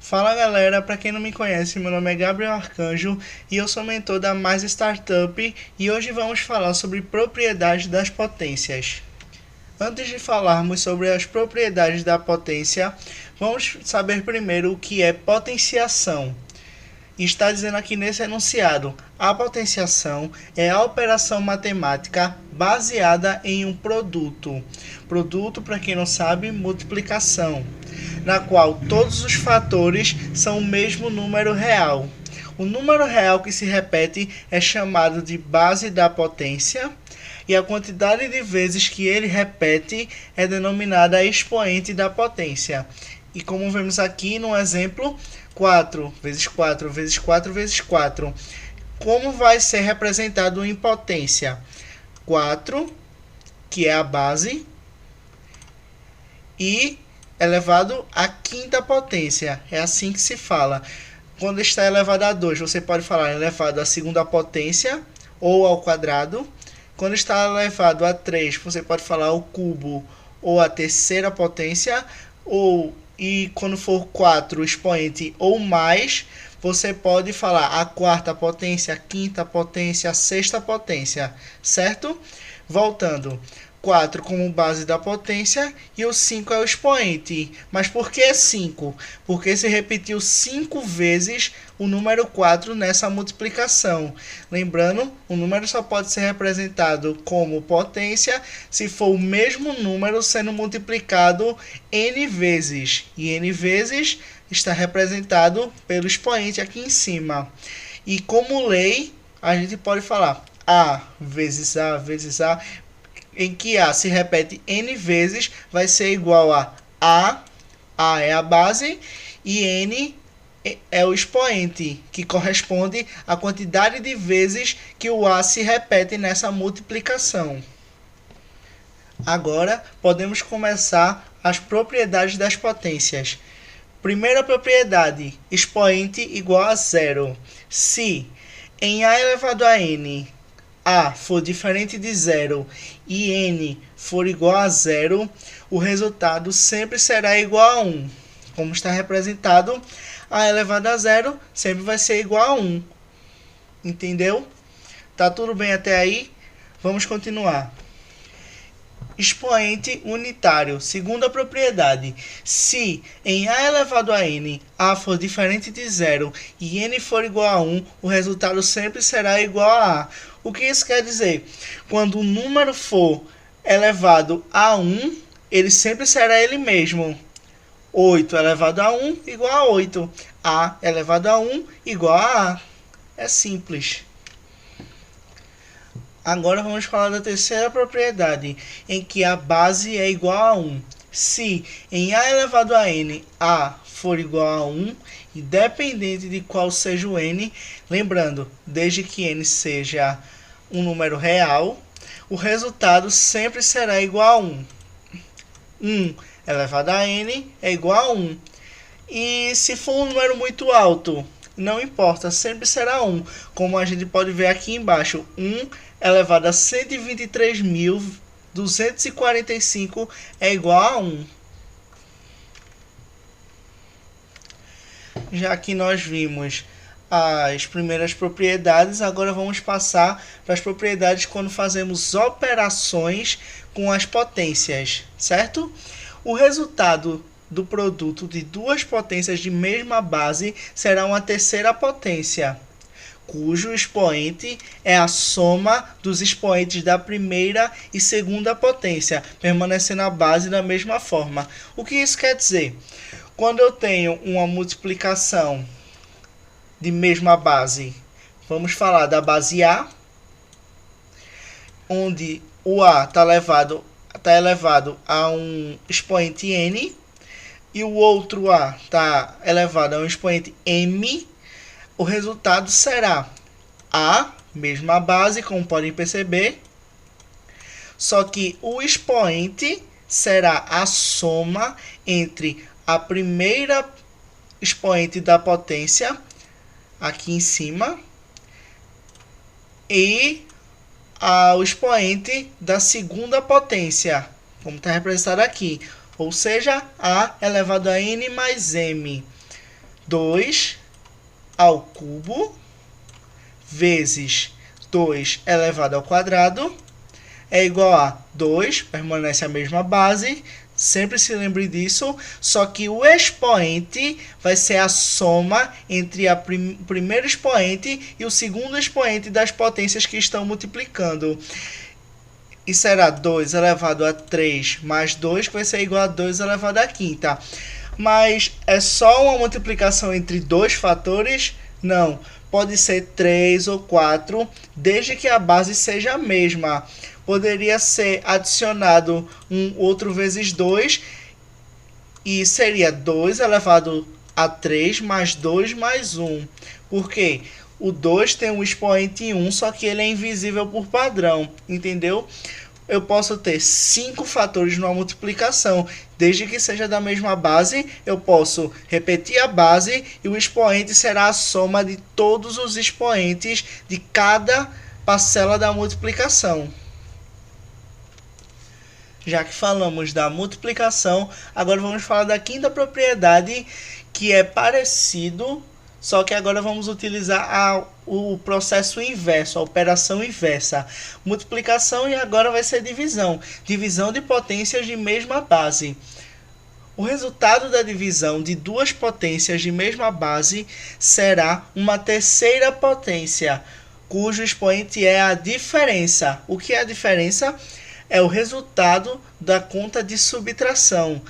Fala galera, para quem não me conhece, meu nome é Gabriel Arcanjo e eu sou mentor da Mais Startup e hoje vamos falar sobre propriedades das potências. Antes de falarmos sobre as propriedades da potência, vamos saber primeiro o que é potenciação. Está dizendo aqui nesse enunciado: a potenciação é a operação matemática baseada em um produto. Produto, para quem não sabe, multiplicação, na qual todos os fatores são o mesmo número real. O número real que se repete é chamado de base da potência e a quantidade de vezes que ele repete é denominada expoente da potência. E como vemos aqui no exemplo, 4 vezes 4 vezes 4 vezes 4. Como vai ser representado em potência? 4, que é a base, e elevado à quinta potência. É assim que se fala. Quando está elevado a 2, você pode falar elevado à segunda potência ou ao quadrado. Quando está elevado a 3, você pode falar ao cubo ou à terceira potência. E quando for 4 expoente ou mais, você pode falar a quarta potência, a quinta potência, a sexta potência, certo? Voltando. 4 como base da potência e o 5 é o expoente. Mas por que 5? Porque se repetiu 5 vezes o número 4 nessa multiplicação. Lembrando, o número só pode ser representado como potência se for o mesmo número sendo multiplicado n vezes. E n vezes está representado pelo expoente aqui em cima. E como lei, a gente pode falar A vezes A vezes A, em que A se repete n vezes, vai ser igual a é a base, e N é o expoente, que corresponde à quantidade de vezes que o A se repete nessa multiplicação. Agora, podemos começar as propriedades das potências. Primeira propriedade, expoente igual a zero. Se em A elevado a N, A for diferente de zero e N for igual a zero, o resultado sempre será igual a 1. Como está representado, A elevado a zero sempre vai ser igual a 1. Entendeu? Tá tudo bem até aí? Vamos continuar. Expoente unitário. Segunda propriedade. Se em A elevado a N, A for diferente de zero e N for igual a 1, o resultado sempre será igual a A. O que isso quer dizer? Quando o número for elevado a 1, ele sempre será ele mesmo. 8 elevado a 1 igual a 8. A elevado a 1 igual a A. É simples. Agora vamos falar da terceira propriedade, em que a base é igual a 1. Se em A elevado a N, A for igual a 1, independente de qual seja o N, lembrando, desde que N seja um número real, o resultado sempre será igual a 1. 1 elevado a N é igual a 1. E se for um número muito alto, não importa, sempre será 1. Como a gente pode ver aqui embaixo, 1 elevado a 123.245 é igual a 1. Já que nós vimos as primeiras propriedades, agora vamos passar para as propriedades quando fazemos operações com as potências, certo? O resultado do produto de duas potências de mesma base será uma terceira potência, cujo expoente é a soma dos expoentes da primeira e segunda potência, permanecendo a base da mesma forma. O que isso quer dizer? Quando eu tenho uma multiplicação de mesma base, vamos falar da base A, onde o A está elevado a um expoente n, e o outro A está elevado a um expoente m. O resultado será A, mesma base, como podem perceber, só que o expoente será a soma entre a primeira expoente da potência, aqui em cima, e o expoente da segunda potência, como está representado aqui, ou seja, A elevado a n mais m. 2 ao cubo vezes 2 elevado ao quadrado é igual a 2, permanece a mesma base, sempre se lembre disso, só que o expoente vai ser a soma entre o primeiro expoente e o segundo expoente das potências que estão multiplicando. E será 2 elevado a 3 mais 2, que vai ser igual a 2 elevado à quinta. Mas é só uma multiplicação entre dois fatores? Não. Pode ser 3 ou 4, desde que a base seja a mesma. Poderia ser adicionado um outro vezes 2, e seria 2 elevado a 3 mais 2 mais 1. Por quê? O 2 tem um expoente 1, só que ele é invisível por padrão, entendeu? Eu posso ter 5 fatores numa multiplicação. Desde que seja da mesma base, eu posso repetir a base e o expoente será a soma de todos os expoentes de cada parcela da multiplicação. Já que falamos da multiplicação, agora vamos falar da quinta propriedade, que é parecido, só que agora vamos utilizar o processo inverso, a operação inversa. Multiplicação e agora vai ser divisão. Divisão de potências de mesma base. O resultado da divisão de duas potências de mesma base será uma terceira potência, cujo expoente é a diferença. O que é a diferença? É o resultado da conta de subtração.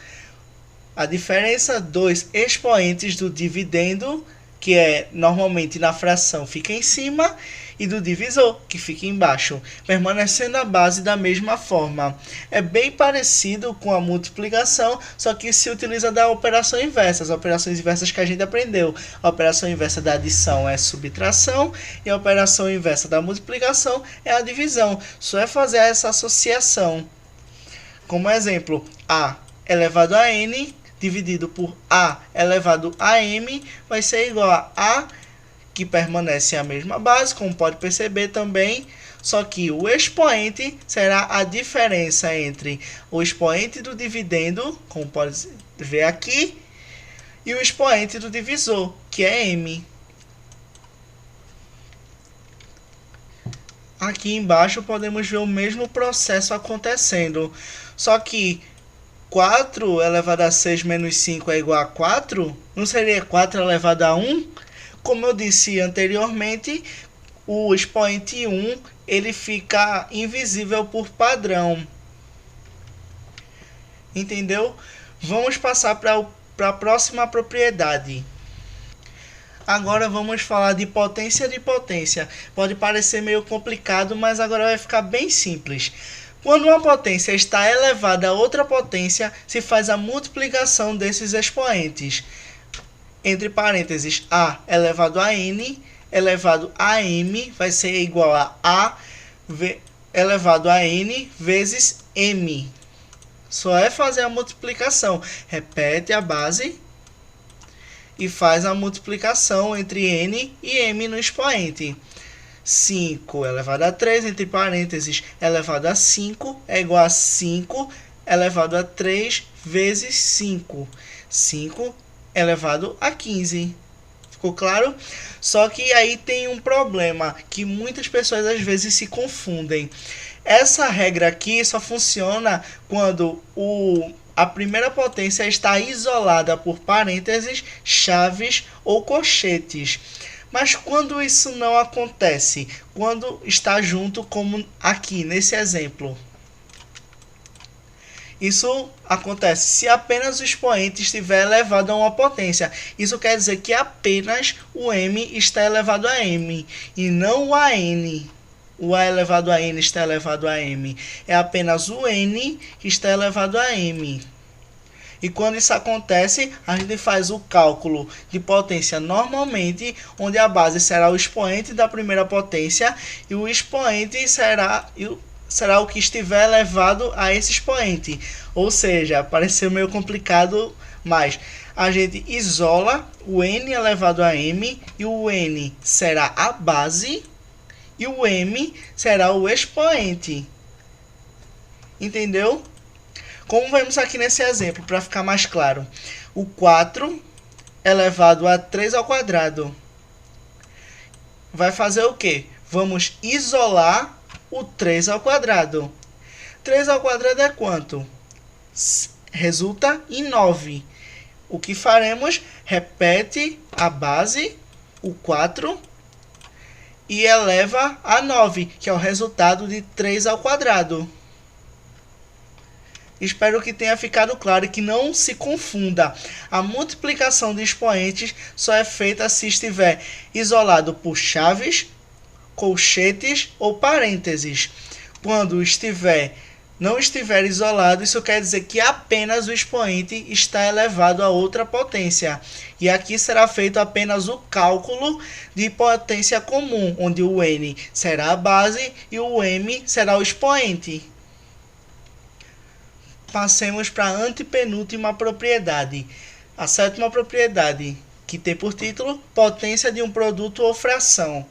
A diferença dos expoentes do dividendo, que é normalmente na fração, fica em cima, e do divisor, que fica embaixo, permanecendo a base da mesma forma. É bem parecido com a multiplicação, só que se utiliza da operação inversa, as operações inversas que a gente aprendeu. A operação inversa da adição é subtração, e a operação inversa da multiplicação é a divisão. Só é fazer essa associação. Como exemplo, a elevado a n dividido por a elevado a m vai ser igual a que permanece a mesma base, como pode perceber também, só que o expoente será a diferença entre o expoente do dividendo, como pode ver aqui, e o expoente do divisor, que é m. Aqui embaixo podemos ver o mesmo processo acontecendo, só que 4 elevado a 6 menos 5 é igual a 4? Não seria 4 elevado a 1? Como eu disse anteriormente, o expoente 1 ele fica invisível por padrão. Entendeu? Vamos passar para a próxima propriedade. Agora vamos falar de potência de potência. Pode parecer meio complicado, mas agora vai ficar bem simples. Quando uma potência está elevada a outra potência, se faz a multiplicação desses expoentes. Entre parênteses, a elevado a n elevado a m vai ser igual a elevado a n vezes m. Só é fazer a multiplicação. Repete a base e faz a multiplicação entre n e m no expoente. 5 elevado a 3, entre parênteses, elevado a 5 é igual a 5 elevado a 3 vezes 5. 5 elevado a 15. Ficou claro? Só que aí tem um problema, que muitas pessoas às vezes se confundem. Essa regra aqui só funciona quando a primeira potência está isolada por parênteses, chaves ou colchetes. Mas quando isso não acontece? Quando está junto, como aqui nesse exemplo. Isso acontece se apenas o expoente estiver elevado a uma potência. Isso quer dizer que apenas o m está elevado a m e não o a n. O a elevado a n está elevado a m. É apenas o n que está elevado a m. E quando isso acontece, a gente faz o cálculo de potência normalmente, onde a base será o expoente da primeira potência e o expoente será o que estiver elevado a esse expoente. Ou seja, pareceu meio complicado, mas a gente isola o n elevado a m e o n será a base e o m será o expoente. Entendeu? Como vemos aqui nesse exemplo, para ficar mais claro, o 4 elevado a 3 ao quadrado. Vai fazer o quê? Vamos isolar o 3 ao quadrado. 3 ao quadrado é quanto? Resulta em 9. O que faremos? Repete a base, o 4, e eleva a 9, que é o resultado de 3 ao quadrado. Espero que tenha ficado claro e que não se confunda. A multiplicação de expoentes só é feita se estiver isolado por chaves, colchetes ou parênteses. Quando não estiver isolado, isso quer dizer que apenas o expoente está elevado a outra potência. E aqui será feito apenas o cálculo de potência comum, onde o n será a base e o m será o expoente. Passemos para a antepenúltima propriedade. A sétima propriedade, que tem por título potência de um produto ou fração.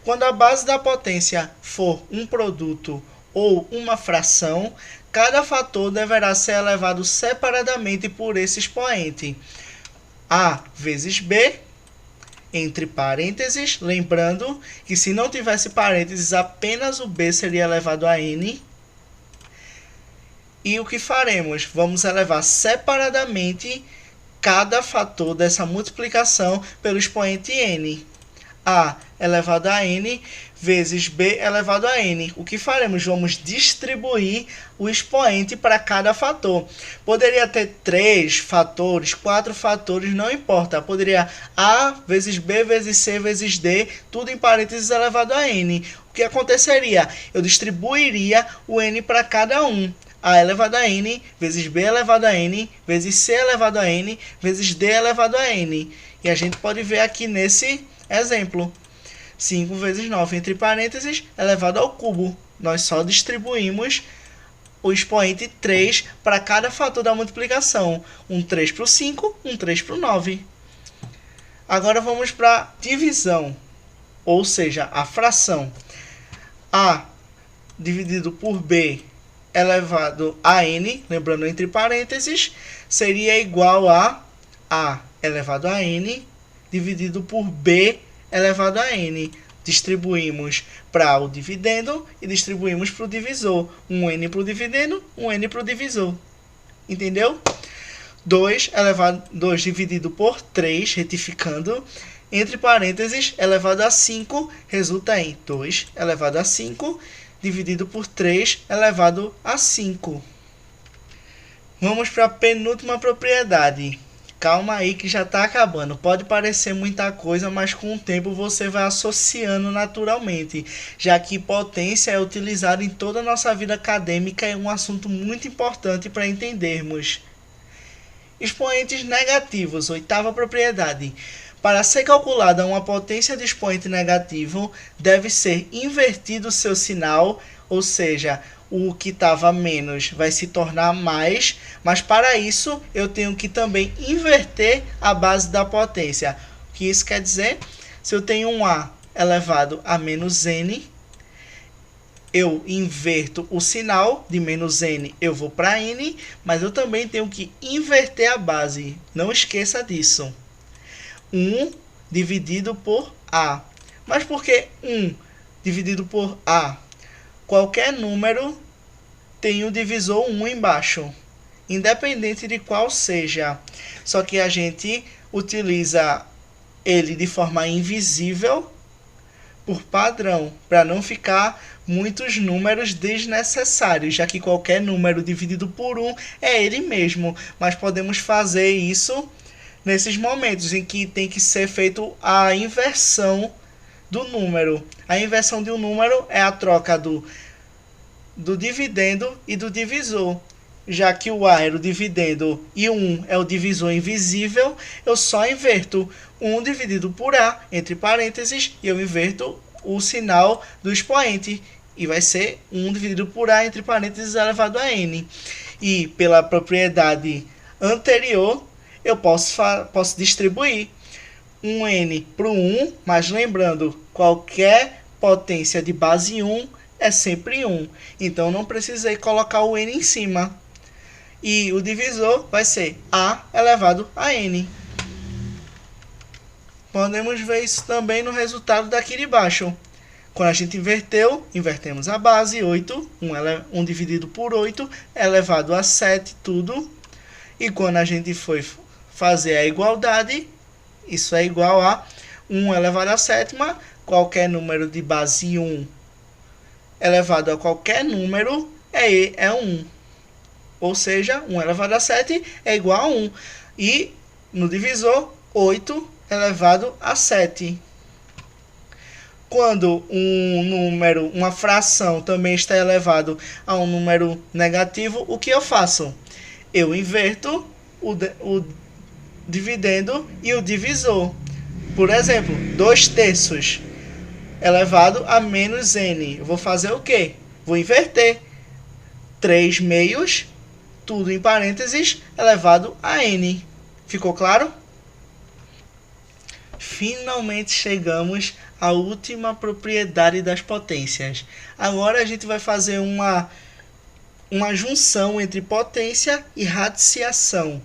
Quando a base da potência for um produto ou uma fração, cada fator deverá ser elevado separadamente por esse expoente. A vezes B, entre parênteses, lembrando que se não tivesse parênteses, apenas o B seria elevado a N. E o que faremos? Vamos elevar separadamente cada fator dessa multiplicação pelo expoente n. A elevado a n vezes b elevado a n. O que faremos? Vamos distribuir o expoente para cada fator. Poderia ter 3 fatores, 4 fatores, não importa. Poderia a vezes b vezes c vezes d, tudo em parênteses elevado a n. O que aconteceria? Eu distribuiria o n para cada um. A elevado a n, vezes b elevado a n, vezes c elevado a n, vezes d elevado a n. E a gente pode ver aqui nesse exemplo. 5 vezes 9, entre parênteses, elevado ao cubo. Nós só distribuímos o expoente 3 para cada fator da multiplicação. Um 3 para o 5, um 3 para o 9. Agora vamos para a divisão, ou seja, a fração. A dividido por b elevado a n, lembrando entre parênteses, seria igual a elevado a n dividido por b elevado a n. Distribuímos para o dividendo e distribuímos para o divisor. Um n para o dividendo, um n para o divisor. Entendeu? 2 dividido por 3, retificando, entre parênteses, elevado a 5, resulta em 2 elevado a 5 dividido por 3 elevado a 5. Vamos para a penúltima propriedade. Calma aí que já está acabando. Pode parecer muita coisa, mas com o tempo você vai associando naturalmente, já que potência é utilizada em toda a nossa vida acadêmica e é um assunto muito importante para entendermos. Expoentes negativos, oitava propriedade. Para ser calculada uma potência de expoente negativo, deve ser invertido o seu sinal, ou seja, o que estava menos vai se tornar mais, mas para isso eu tenho que também inverter a base da potência. O que isso quer dizer? Se eu tenho um A elevado a menos N, eu inverto o sinal, de menos N eu vou para N, mas eu também tenho que inverter a base, não esqueça disso. 1 dividido por A. Mas por que 1 dividido por A? Qualquer número tem o divisor 1 embaixo, independente de qual seja. Só que a gente utiliza ele de forma invisível por padrão, para não ficar muitos números desnecessários, já que qualquer número dividido por 1 é ele mesmo. Mas podemos fazer isso nesses momentos em que tem que ser feito a inversão do número. A inversão de um número é a troca do dividendo e do divisor. Já que o A era o dividendo e o 1 é o divisor invisível, eu só inverto 1 dividido por A, entre parênteses, e eu inverto o sinal do expoente. E vai ser 1 dividido por A, entre parênteses, elevado a N. E pela propriedade anterior, eu posso distribuir um N para o 1, mas lembrando, qualquer potência de base 1 é sempre 1. Então, não precisei colocar o N em cima. E o divisor vai ser A elevado a N. Podemos ver isso também no resultado daqui de baixo. Quando a gente inverteu, invertemos a base, 8, 1 dividido por 8, elevado a 7, tudo. E quando a gente foi fazer a igualdade, isso é igual a 1 elevado a sétima, qualquer número de base 1 elevado a qualquer número é 1. Ou seja, 1 elevado a 7 é igual a 1. E no divisor, 8 elevado a 7. Quando um número, uma fração também está elevado a um número negativo, o que eu faço? Eu inverto o dividendo e o divisor. Por exemplo, 2/3 elevado a menos n. Eu vou fazer o quê? Vou inverter. 3/2, tudo em parênteses, elevado a n. Ficou claro? Finalmente chegamos à última propriedade das potências. Agora a gente vai fazer uma junção entre potência e radiciação.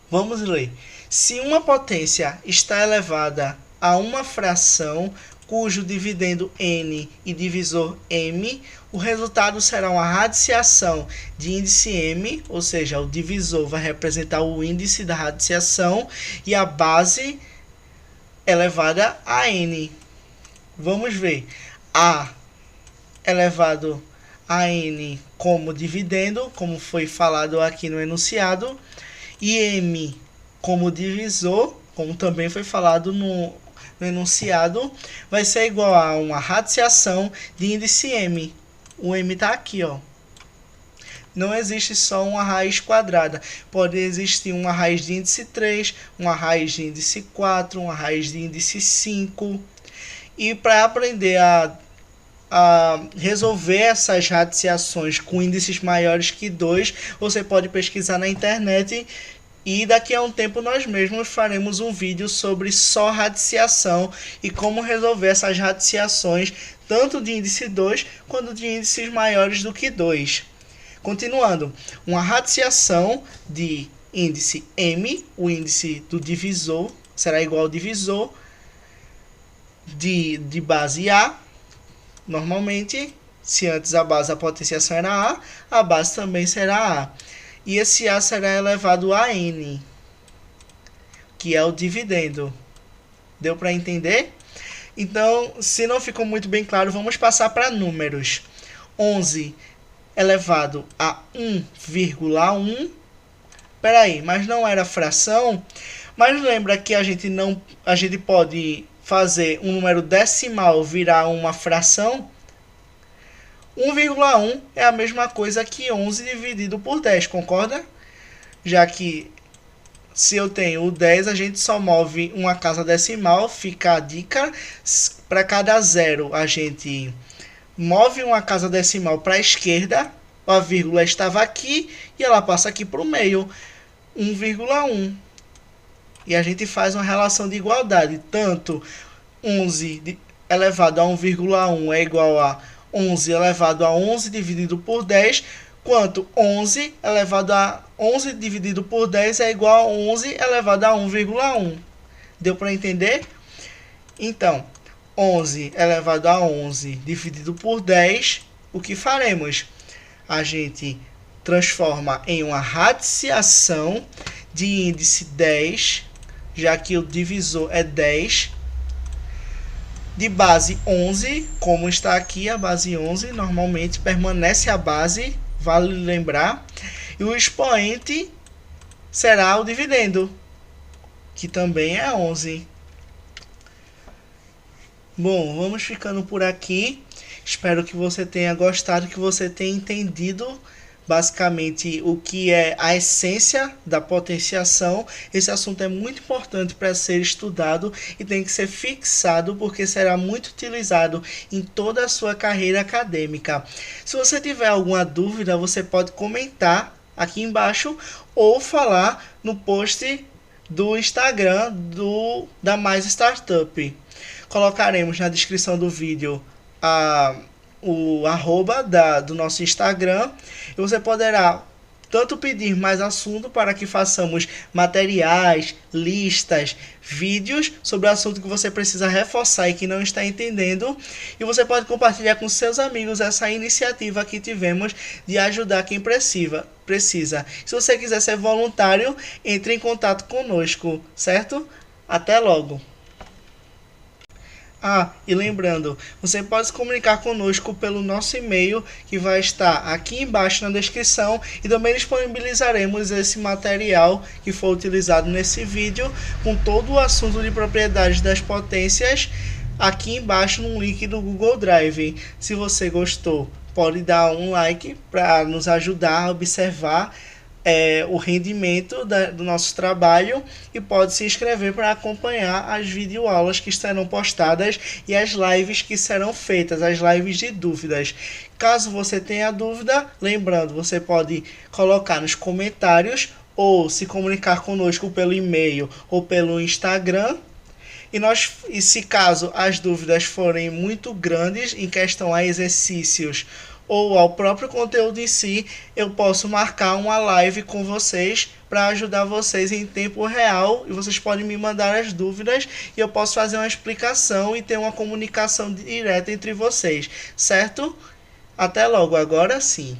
Vamos ler. Se uma potência está elevada a uma fração cujo dividendo n e divisor m, o resultado será uma radiciação de índice m, ou seja, o divisor vai representar o índice da radiciação e a base elevada a n. Vamos ver. A elevado a n como dividendo, como foi falado aqui no enunciado, e m como divisor, como também foi falado no enunciado, vai ser igual a uma radiciação de índice m. O m está aqui, ó. Não existe só uma raiz quadrada. Pode existir uma raiz de índice 3, uma raiz de índice 4, uma raiz de índice 5. E para aprender a resolver essas radiciações com índices maiores que 2, você pode pesquisar na internet. E daqui a um tempo nós mesmos faremos um vídeo sobre só radiciação e como resolver essas radiciações, tanto de índice 2 quanto de índices maiores do que 2. Continuando, uma radiciação de índice m, o índice do divisor, será igual ao divisor de base A. Normalmente, se antes a potenciação era a base também será A. E esse A será elevado a n, que é o dividendo. Deu para entender? Então, se não ficou muito bem claro, vamos passar para números. 11 elevado a 1,1. Peraí, mas não era fração? Mas lembra que a gente pode fazer um número decimal virar uma fração? 1,1 é a mesma coisa que 11 dividido por 10, concorda? Já que se eu tenho o 10, a gente só move uma casa decimal, fica a dica. Para cada zero, a gente move uma casa decimal para a esquerda, a vírgula estava aqui e ela passa aqui para o meio, 1,1. E a gente faz uma relação de igualdade, tanto 11 elevado a 1,1 é igual a 11 elevado a 11 dividido por 10, quanto 11 elevado a 11 dividido por 10 é igual a 11 elevado a 1,1. Deu para entender? Então, 11 elevado a 11 dividido por 10, o que faremos? A gente transforma em uma radiciação de índice 10, já que o divisor é 10, de base 11, como está aqui a base 11, normalmente permanece a base, vale lembrar, e o expoente será o dividendo, que também é 11. Bom, vamos ficando por aqui. Espero que você tenha gostado, que você tenha entendido basicamente o que é a essência da potenciação. Esse assunto é muito importante para ser estudado e tem que ser fixado porque será muito utilizado em toda a sua carreira acadêmica. Se você tiver alguma dúvida, você pode comentar aqui embaixo ou falar no post do Instagram da Mais Startup. Colocaremos na descrição do vídeo o arroba do nosso Instagram e você poderá tanto pedir mais assunto para que façamos materiais, listas, vídeos sobre o assunto que você precisa reforçar e que não está entendendo. E você pode compartilhar com seus amigos essa iniciativa que tivemos de ajudar quem precisa. Se você quiser ser voluntário, entre em contato conosco, certo? Até logo! Ah, e lembrando, você pode se comunicar conosco pelo nosso e-mail que vai estar aqui embaixo na descrição, e também disponibilizaremos esse material que foi utilizado nesse vídeo com todo o assunto de propriedades das potências aqui embaixo no link do Google Drive. Se você gostou, pode dar um like para nos ajudar a observar o rendimento do nosso trabalho, e pode se inscrever para acompanhar as videoaulas que serão postadas e as lives que serão feitas, as lives de dúvidas. Caso você tenha dúvida, lembrando, você pode colocar nos comentários ou se comunicar conosco pelo e-mail ou pelo Instagram. E se caso as dúvidas forem muito grandes em questão a exercícios ou ao próprio conteúdo em si, eu posso marcar uma live com vocês para ajudar vocês em tempo real, e vocês podem me mandar as dúvidas e eu posso fazer uma explicação e ter uma comunicação direta entre vocês, certo? Até logo, agora sim!